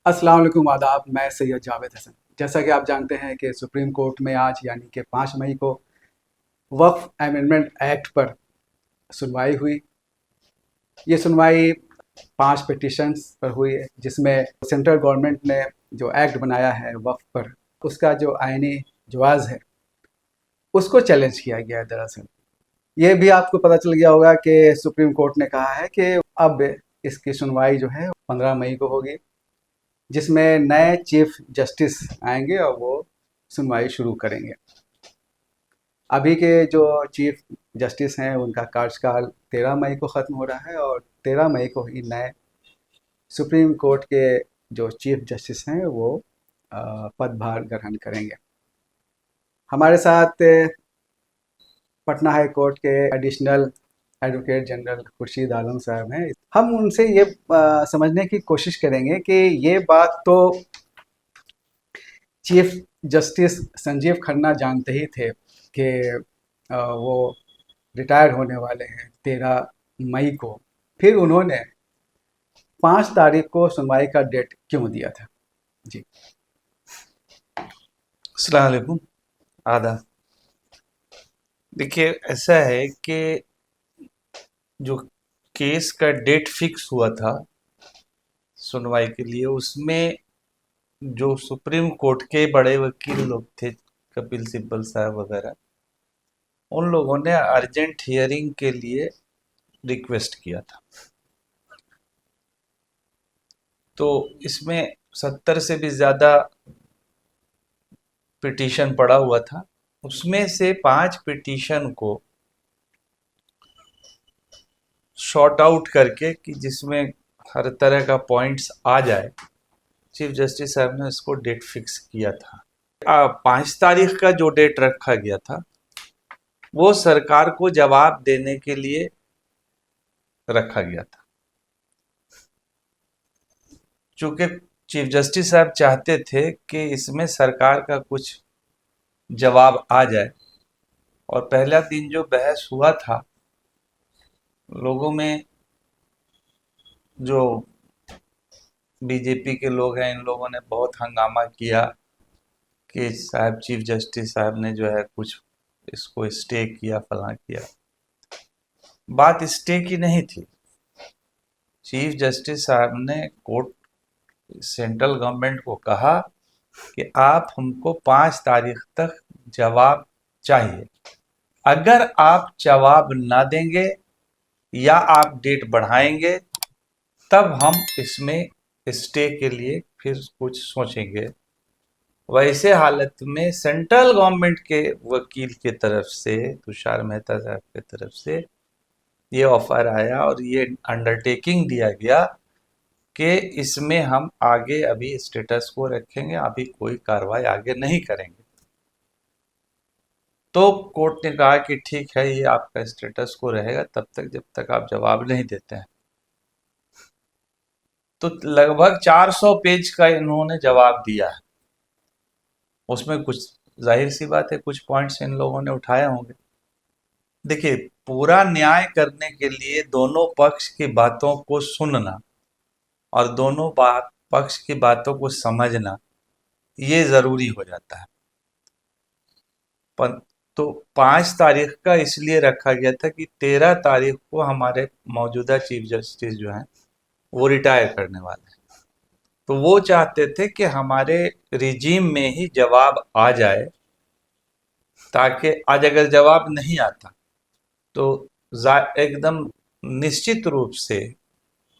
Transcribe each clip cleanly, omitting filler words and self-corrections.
अस्सलाम वालेकुम आदाब। मैं सैयद जावेद हसन। जैसा कि आप जानते हैं कि सुप्रीम कोर्ट में आज यानी कि 5 मई को वक्फ अमेंडमेंट एक्ट पर सुनवाई हुई। ये सुनवाई 5 पिटिशंस पर हुई है, जिसमें सेंट्रल गवर्नमेंट ने जो एक्ट बनाया है वक्फ पर, उसका जो आईनी जवाज़ है उसको चैलेंज किया गया है। दरअसल ये भी आपको पता चल गया होगा कि सुप्रीम कोर्ट ने कहा है कि अब इसकी सुनवाई जो है 15 मई को होगी, जिसमें नए चीफ जस्टिस आएंगे और वो सुनवाई शुरू करेंगे। अभी के जो चीफ जस्टिस हैं उनका कार्यकाल 13 मई को ख़त्म हो रहा है और 13 मई को ही नए सुप्रीम कोर्ट के जो चीफ जस्टिस हैं वो पदभार ग्रहण करेंगे। हमारे साथ पटना हाई कोर्ट के additional advocate general Khurshid Alam साहब हैं। हम उनसे ये समझने की कोशिश करेंगे कि ये बात तो चीफ जस्टिस संजीव खन्ना जानते ही थे कि वो रिटायर होने वाले हैं 13 मई को। फिर उन्होंने 5 तारीख को सुनवाई का डेट क्यों दिया था? जी। अस्सलाम वालेकुम। आदाब। देखिए, ऐसा है कि जो केस का डेट फिक्स हुआ था सुनवाई के लिए, उसमें जो सुप्रीम कोर्ट के बड़े वकील लोग थे, कपिल सिब्बल साहब वगैरह, उन लोगों ने अर्जेंट हियरिंग के लिए रिक्वेस्ट किया था। तो इसमें 70 से भी ज़्यादा पिटीशन पड़ा हुआ था। उसमें से 5 पिटीशन को शॉर्ट आउट करके, कि जिसमें हर तरह का पॉइंट्स आ जाए, चीफ जस्टिस साहब ने इसको डेट फिक्स किया था। 5 तारीख का जो डेट रखा गया था वो सरकार को जवाब देने के लिए रखा गया था। चूंकि चीफ जस्टिस साहब चाहते थे कि इसमें सरकार का कुछ जवाब आ जाए, और पहला दिन जो बहस हुआ था, लोगों में जो बीजेपी के लोग हैं, इन लोगों ने बहुत हंगामा किया कि साहब चीफ जस्टिस साहब ने जो है कुछ इसको स्टे किया, फलां किया। बात स्टे की नहीं थी। चीफ जस्टिस साहब ने कोर्ट सेंट्रल गवर्नमेंट को कहा कि आप हमको 5 तारीख तक जवाब चाहिए। अगर आप जवाब ना देंगे या आप डेट बढ़ाएंगे, तब हम इसमें स्टे के लिए फिर कुछ सोचेंगे। वैसे हालत में सेंट्रल गवर्नमेंट के वकील की तरफ से, तुषार मेहता साहब की तरफ से ये ऑफर आया और ये अंडरटेकिंग दिया गया कि इसमें हम आगे अभी स्टेटस को रखेंगे, अभी कोई कार्रवाई आगे नहीं करेंगे। तो कोर्ट ने कहा कि ठीक है, ये आपका स्टेटस को रहेगा तब तक जब तक आप जवाब नहीं देते हैं। तो लगभग 400 पेज का इन्होंने जवाब दिया है। उसमें कुछ, जाहिर सी बात है, कुछ पॉइंट्स इन लोगों ने उठाए होंगे। देखिए, पूरा न्याय करने के लिए दोनों पक्ष की बातों को सुनना और दोनों पक्ष की बातों को समझना, ये ज़रूरी हो जाता है। पर तो 5 तारीख का इसलिए रखा गया था कि 13 तारीख को हमारे मौजूदा चीफ जस्टिस जो हैं वो रिटायर करने वाले हैं। तो वो चाहते थे कि हमारे रिजीम में ही जवाब आ जाए, ताकि आज अगर जवाब नहीं आता तो एकदम निश्चित रूप से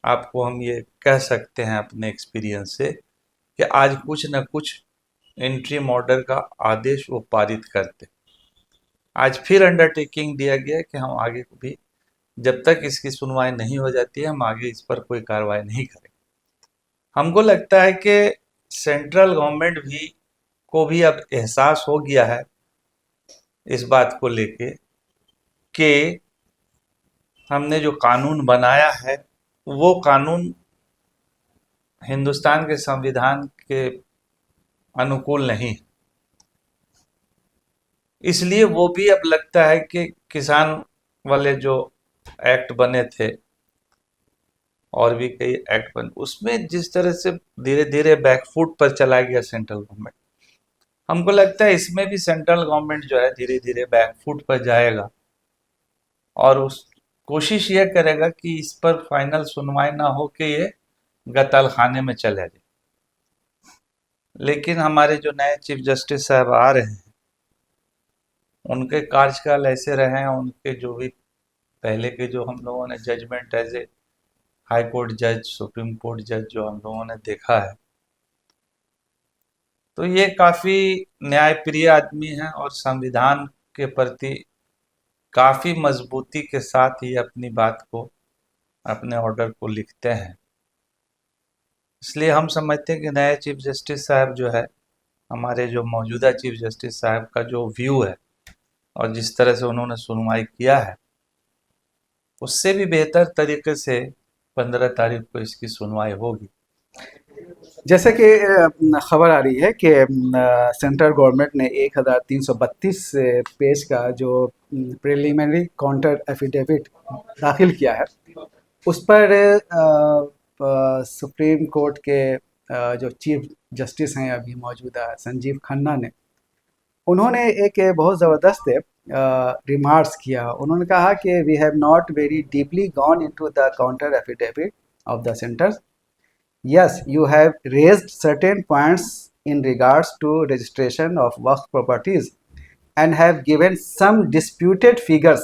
आपको हम ये कह सकते हैं अपने एक्सपीरियंस से कि आज कुछ न कुछ इंट्रीम ऑर्डर का आदेश वो पारित करते। आज फिर अंडरटेकिंग दिया गया कि हम आगे भी, जब तक इसकी सुनवाई नहीं हो जाती है, हम आगे इस पर कोई कार्रवाई नहीं करेंगे। हमको लगता है कि सेंट्रल गवर्नमेंट भी को भी अब एहसास हो गया है इस बात को लेके कि हमने जो कानून बनाया है वो कानून हिंदुस्तान के संविधान के अनुकूल नहीं है। इसलिए वो भी अब लगता है कि किसान वाले जो एक्ट बने थे और भी कई एक्ट बन, उसमें जिस तरह से धीरे धीरे बैकफुट पर चला गया सेंट्रल गवर्नमेंट, हमको लगता है इसमें भी सेंट्रल गवर्नमेंट जो है धीरे धीरे बैकफुट पर जाएगा और उस कोशिश ये करेगा कि इस पर फाइनल सुनवाई ना हो कि ये गतल खाने में चले जाए। लेकिन हमारे जो नए चीफ जस्टिस साहब आ रहे हैं, उनके कार्यकाल ऐसे रहे हैं, उनके जो भी पहले के जो हम लोगों ने judgement as a high court जज, सुप्रीम कोर्ट जज जो हम लोगों ने देखा है, तो ये काफी न्यायप्रिय आदमी हैं और संविधान के प्रति काफी मजबूती के साथ ही अपनी बात को, अपने ऑर्डर को लिखते हैं। इसलिए हम समझते हैं कि नए चीफ जस्टिस साहब जो है, हमारे जो मौजूदा चीफ जस्टिस साहब का जो व्यू है और जिस तरह से उन्होंने सुनवाई किया है, उससे भी बेहतर तरीके से 15 तारीख को इसकी सुनवाई होगी। जैसे कि खबर आ रही है कि सेंट्रल गवर्नमेंट ने 1332 पेज का जो प्रिलिमिनरी काउंटर एफिडेविट दाखिल किया है, उस पर सुप्रीम कोर्ट के जो चीफ जस्टिस हैं अभी मौजूदा संजीव खन्ना ने, उन्होंने एक बहुत ज़बरदस्त रिमार्क्स किया। उन्होंने कहा कि we have not very deeply gone into the counter affidavit of the centres. Yes, you have raised certain points in regards to registration of Waqf properties and have given some disputed figures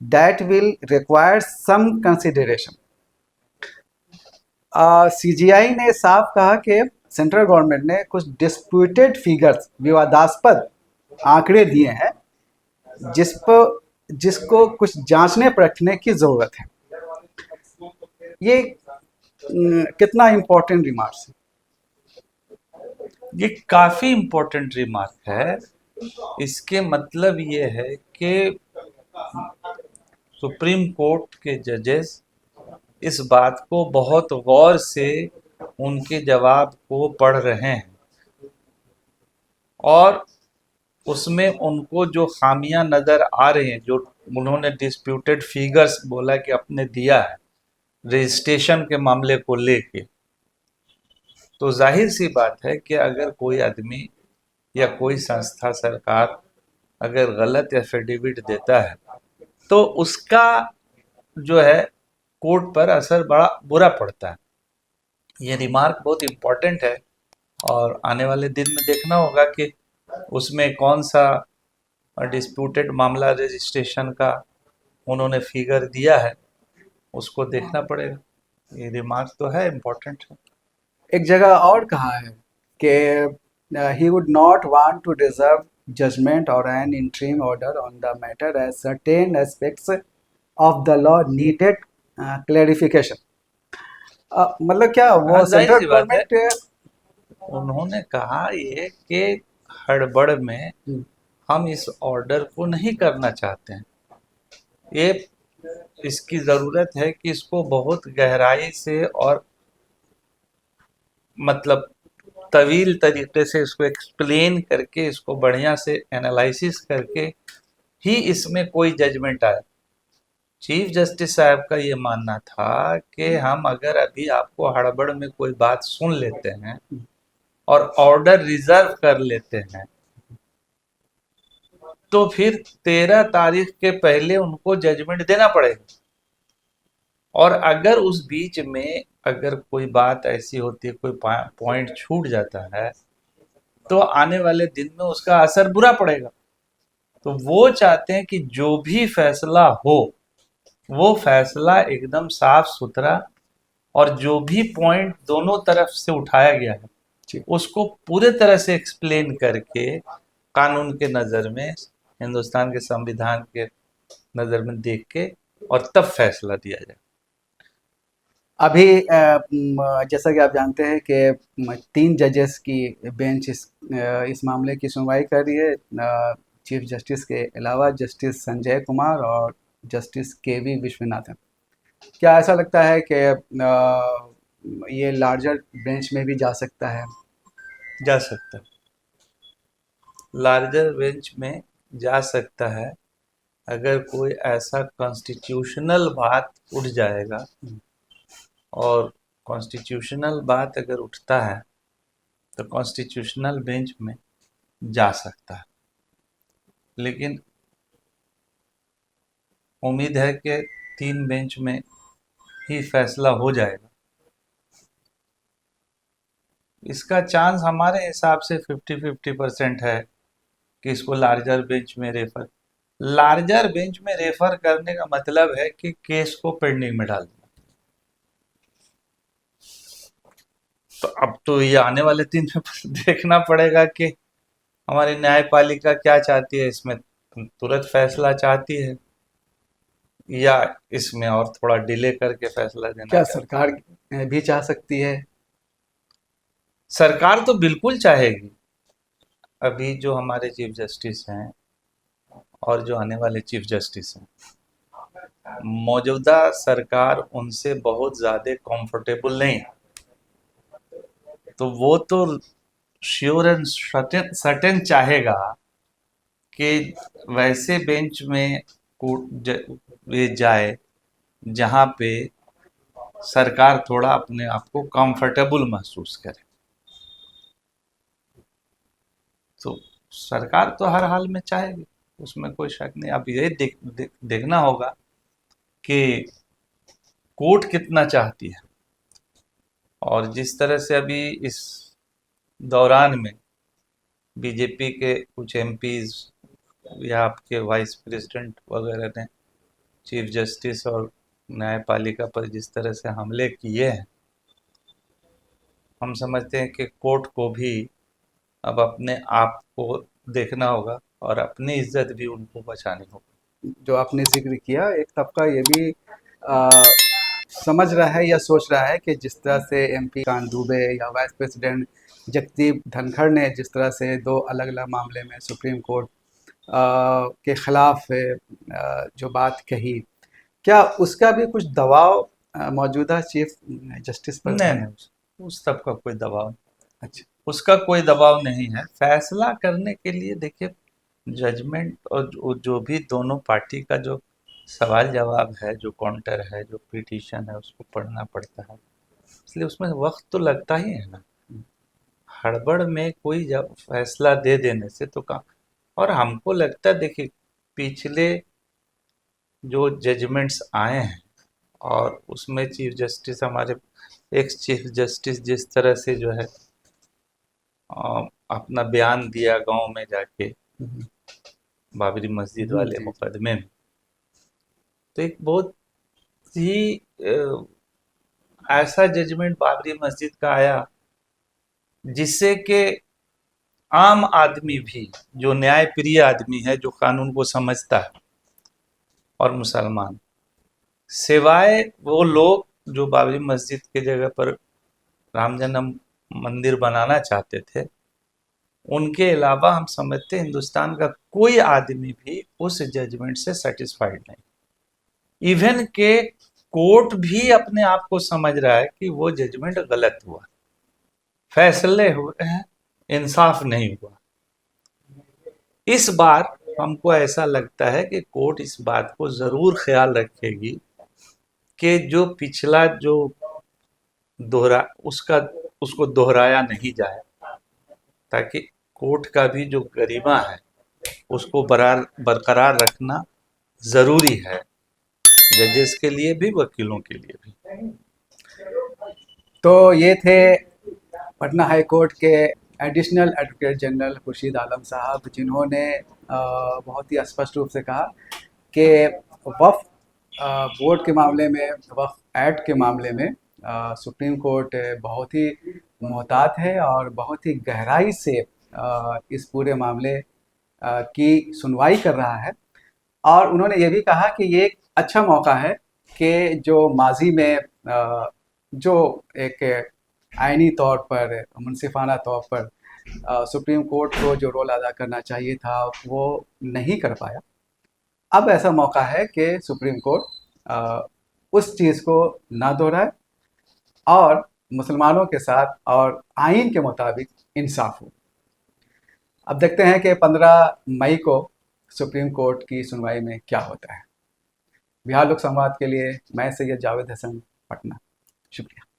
that will require some consideration. CGI ने साफ कहा कि central government ने कुछ disputed figures, विवादास्पद आंकड़े दिए हैं जिसको कुछ जांचने परखने की ज़रूरत है। ये कितना इम्पोर्टेंट रिमार्क्स है? ये काफी इम्पोर्टेंट रिमार्क है। इसके मतलब ये है कि सुप्रीम कोर्ट के जजेस इस बात को बहुत गौर से उनके जवाब को पढ़ रहे हैं और उसमें उनको जो खामियां नजर आ रही हैं, जो उन्होंने डिस्प्यूटेड फिगर्स बोला कि अपने दिया है रजिस्ट्रेशन के मामले को लेके, तो जाहिर सी बात है कि अगर कोई आदमी या कोई संस्था, सरकार अगर गलत एफिडेविट देता है तो उसका जो है कोर्ट पर असर बड़ा बुरा पड़ता है। ये रिमार्क बहुत इम्पोर्टेंट है और आने वाले दिन में देखना होगा कि उसमें कौन सा डिस्प्यूटेड मामला रजिस्ट्रेशन का उन्होंने फिगर दिया है, उसको देखना पड़ेगा। ये रिमार्क तो है, इम्पोर्टेंट है। एक जगह और कहा है कि he would not want to reserve judgment or an interim order on the matter as certain aspects of the law needed clarification. मतलब क्या वो हाँ, जाहिर सेंट्रल सी बात है। गवर्नमेंट उन्होंने कहा ये कि हड़बड़ में हम इस ऑर्डर को नहीं करना चाहते हैं। ये इसकी ज़रूरत है कि इसको बहुत गहराई से और मतलब तवील तरीके से इसको एक्सप्लेन करके, इसको बढ़िया से एनालिसिस करके ही इसमें कोई जजमेंट आए। चीफ जस्टिस साहब का ये मानना था कि हम अगर अभी आपको हड़बड़ में कोई बात सुन लेते हैं और ऑर्डर रिजर्व कर लेते हैं तो फिर 13 तारीख के पहले उनको जजमेंट देना पड़ेगा। और अगर उस बीच में अगर कोई बात ऐसी होती है, कोई पॉइंट छूट जाता है, तो आने वाले दिन में उसका असर बुरा पड़ेगा। तो वो चाहते हैं कि जो भी फैसला हो वो फैसला एकदम साफ सुथरा और जो भी पॉइंट दोनों तरफ से उठाया गया है उसको पूरे तरह से एक्सप्लेन करके कानून के नज़र में, हिंदुस्तान के संविधान के नज़र में देख के और तब फैसला दिया जाए। अभी जैसा कि आप जानते हैं कि 3 जजेस की बेंच इस मामले की सुनवाई कर रही है। चीफ जस्टिस के अलावा जस्टिस संजय कुमार और जस्टिस केवी विश्वनाथन। क्या ऐसा लगता है कि ये लार्जर बेंच में भी जा सकता है? जा सकता है, लार्जर बेंच में जा सकता है अगर कोई ऐसा कॉन्स्टिट्यूशनल बात उठ जाएगा और कॉन्स्टिट्यूशनल बात अगर उठता है तो कॉन्स्टिट्यूशनल बेंच में जा सकता है, लेकिन उम्मीद है कि 3 बेंच में ही फैसला हो जाएगा। इसका चांस हमारे हिसाब से 50-50% है कि इसको लार्जर बेंच में रेफर। लार्जर बेंच में रेफर करने का मतलब है कि केस को पेंडिंग में डाल देना। तो अब तो ये आने वाले 3 में देखना पड़ेगा कि हमारी न्यायपालिका क्या चाहती है, इसमें तुरंत फैसला चाहती है या इसमें और थोड़ा डिले करके फैसला देना क्या चाहती सरकार भी चाह सकती है? है। सरकार तो बिल्कुल चाहेगी। अभी जो हमारे चीफ जस्टिस हैं और जो आने वाले चीफ जस्टिस हैं, मौजूदा सरकार उनसे बहुत ज़्यादा कंफर्टेबल नहीं है, तो वो तो श्योर एंड सर्टेन चाहेगा कि वैसे बेंच में ये जाए जहाँ पे सरकार थोड़ा अपने आप को कंफर्टेबल महसूस करे। तो सरकार तो हर हाल में चाहेगी, उसमें कोई शक नहीं। अब ये देखना होगा कि कोर्ट कितना चाहती है, और जिस तरह से अभी इस दौरान में बीजेपी के कुछ एमपीज या आपके वाइस प्रेसिडेंट वगैरह ने चीफ जस्टिस और न्यायपालिका पर जिस तरह से हमले किए हैं, हम समझते हैं कि कोर्ट को भी अब अपने आप को देखना होगा और अपनी इज्जत भी उनको बचानी होगी। जो आपने जिक्र किया, एक तबका ये भी आ, समझ रहा है या सोच रहा है कि जिस तरह से एमपी कान दुबे या वाइस प्रेसिडेंट जगदीप धनखड़ ने जिस तरह से 2 अलग अलग मामले में सुप्रीम कोर्ट के खिलाफ जो बात कही, क्या उसका भी कुछ दबाव मौजूदा चीफ जस्टिस पर नहीं है? नहीं, उस तब का कोई दबाव नहीं। अच्छा। उसका कोई दबाव नहीं है। फैसला करने के लिए देखिए, जजमेंट और जो भी दोनों पार्टी का जो सवाल जवाब है, जो काउंटर है, जो पिटीशन है, उसको पढ़ना पड़ता है, इसलिए उसमें वक्त तो लगता ही है ना। हड़बड़ में कोई जब फैसला दे देने से तो काम। और हमको लगता है, देखिए, पिछले जो जजमेंट्स आए हैं और उसमें चीफ जस्टिस हमारे एक्स चीफ जस्टिस जिस तरह से जो है अपना बयान दिया गांव में जाके हम्म, बाबरी मस्जिद वाले जी। मुकदमे में, तो एक बहुत ही ऐसा जजमेंट बाबरी मस्जिद का आया जिससे कि आम आदमी भी, जो न्याय प्रिय आदमी है, जो कानून को समझता है, और मुसलमान, सिवाय वो लोग जो बाबरी मस्जिद के जगह पर राम जन्म मंदिर बनाना चाहते थे, उनके अलावा हम समझते हैं हिंदुस्तान का कोई आदमी भी उस जजमेंट से सेटिस्फाइड नहीं। इवन के कोर्ट भी अपने आप को समझ रहा है कि वो जजमेंट गलत हुआ, फैसले हुए हैं, इंसाफ नहीं हुआ। इस बार हमको ऐसा लगता है कि कोर्ट इस बात को जरूर ख्याल रखेगी कि जो पिछला जो दोहरा उसका उसको दोहराया नहीं जाए, ताकि कोर्ट का भी जो गरिमा है उसको बरकरार रखना जरूरी है, जजेस के लिए भी, वकीलों के लिए भी। तो ये थे पटना हाई कोर्ट के additional advocate general Khurshid Alam साहब, जिन्होंने बहुत ही स्पष्ट रूप से कहा कि वक्फ बोर्ड के मामले में, वक्फ एक्ट के मामले में सुप्रीम कोर्ट बहुत ही मोहतात है और बहुत ही गहराई से इस पूरे मामले की सुनवाई कर रहा है। और उन्होंने ये भी कहा कि ये एक अच्छा मौका है कि जो माजी में जो एक आइनी तौर पर, मुनसिफाना तौर पर सुप्रीम कोर्ट को जो रोल अदा करना चाहिए था वो नहीं कर पाया, अब ऐसा मौका है कि सुप्रीम कोर्ट उस चीज़ को ना दोहराए और मुसलमानों के साथ और आइन के मुताबिक इंसाफ हो। अब देखते हैं कि 15 मई को सुप्रीम कोर्ट की सुनवाई में क्या होता है। बिहार लोक संवाद के लिए मैं सैयद जावेद हसन, पटना। शुक्रिया।